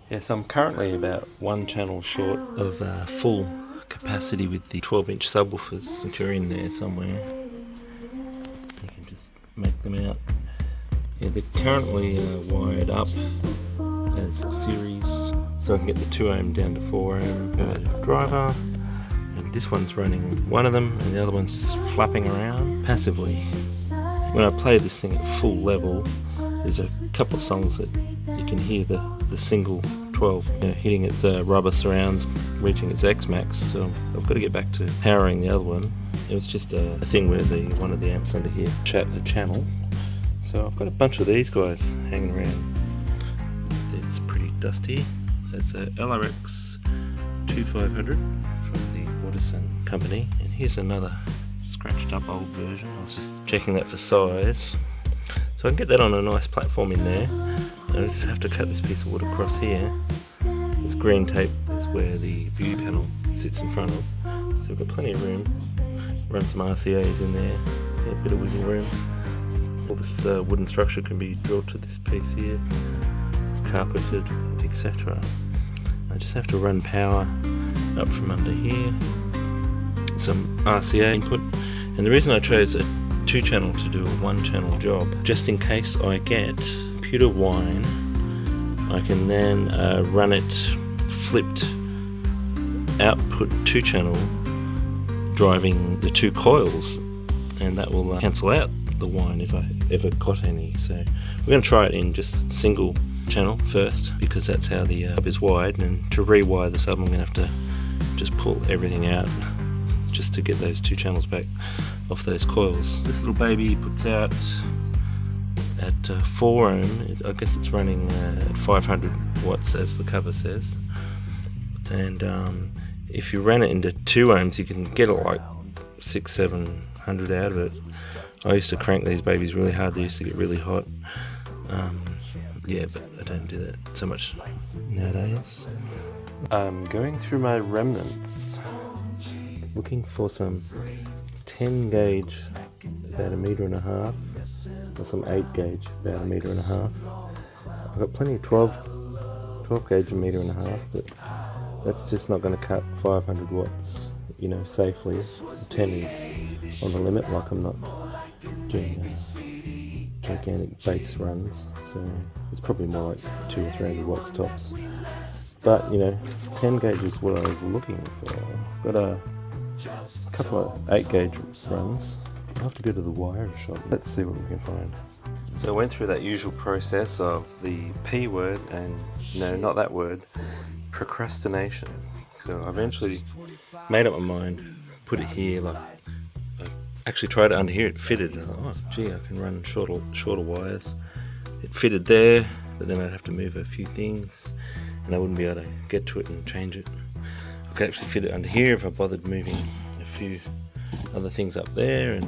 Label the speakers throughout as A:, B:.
A: Yes, I'm currently about one channel short of full capacity with the 12-inch subwoofers, which are in there somewhere. You can just make them out. Yeah, they're currently wired up as series, so I can get the 2 ohm down to 4 ohm per driver. And this one's running one of them, and the other one's just flapping around passively. When I play this thing at full level, there's a couple of songs that you can hear the single 12 hitting its rubber surrounds, reaching its X max. So I've got to get back to powering the other one. It was just a thing where one of the amps under here shut a channel. So I've got a bunch of these guys hanging around. It's pretty dusty. It's a LRX 2500 from the Waterson company, and here's another scratched up old version. I was just checking that for size. So I can get that on a nice platform in there. And I just have to cut this piece of wood across here. This green tape is where the view panel sits in front of. So we've got plenty of room. Run some RCAs in there, a bit of wiggle room. All this wooden structure can be drilled to this piece here, carpeted, etc. I just have to run power up from under here, some RCA input. And the reason I chose a 2-channel to do a 1-channel job, just in case I get computer whine, I can then run it flipped output 2-channel driving the 2 coils, and that will cancel out the whine if I ever got any. So we're going to try it in just single channel first, because that's how the sub is wired, and to rewire the sub I'm going to have to just pull everything out just to get those 2 channels back off those coils. This little baby puts out at 4 ohm. I guess it's running at 500 watts as the cover says, and if you ran it into 2 ohms you can get like 600-700 out of it. I used to crank these babies really hard, they used to get really hot. Yeah, but I don't do that so much nowadays. I'm going through my remnants, looking for some 10 gauge about 1.5 meters, or some 8 gauge about 1.5 meters. I've got plenty of 12 gauge 1.5 meters, but that's just not going to cut 500 watts, safely. 10 is on the limit, like I'm not doing gigantic bass runs, so it's probably more like 200 or 300 watts tops. But 10 gauge is what I was looking for. Got a couple of 8 gauge runs. I'll have to go to the wire shop. Let's see what we can find. So I went through that usual process of the P word, and no, not that word, procrastination. So I eventually made up my mind, put it here. Like, I actually tried it under here, it fitted, and I thought, oh gee, I can run shorter wires. It fitted there, but then I'd have to move a few things, and I wouldn't be able to get to it and change it. I could actually fit it under here if I bothered moving a few other things up there, and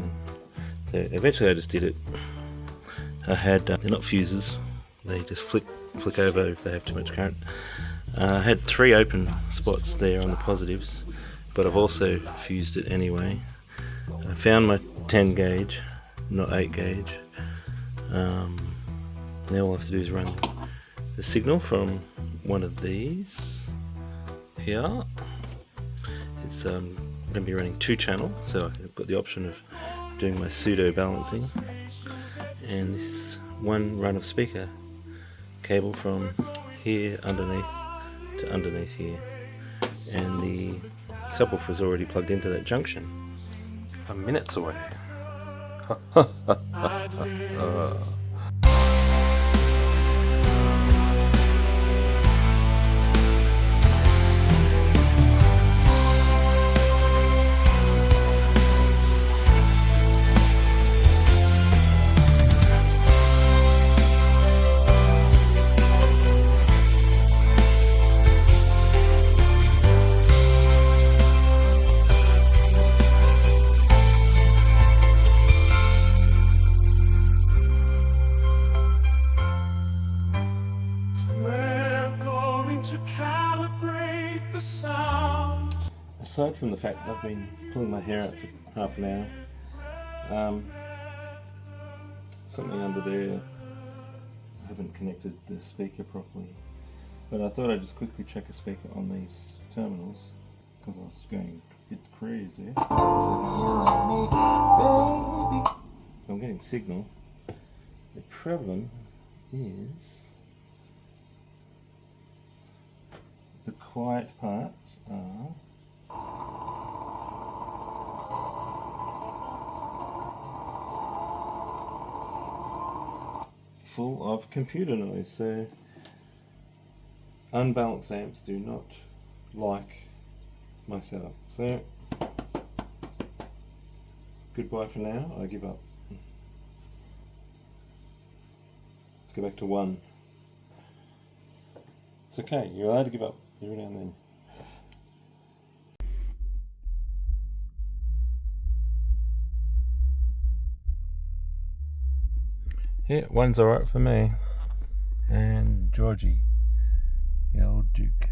A: so eventually I just did it. I had, they're not fuses, they just flick over if they have too much current. I had 3 open spots there on the positives, but I've also fused it anyway. I found my 10 gauge, not 8 gauge. Now all I have to do is run the signal from one of these here. It's going to be running 2-channel, so I've got the option of doing my pseudo balancing, and this one run of speaker cable from here underneath to underneath here, and the subwoofer is already plugged into that junction. I'm minutes away. Aside from the fact that I've been pulling my hair out for half an hour, something under there, I haven't connected the speaker properly. But I thought I'd just quickly check a speaker on these terminals because I was going a bit crazy. So I'm getting signal. The problem is the quiet parts are full of computer noise, so unbalanced amps do not like my setup. So goodbye for now, I give up. Let's go back to 1. It's okay, you're allowed to give up every now and then. Yeah, 1's alright for me. And Georgie, the old Duke.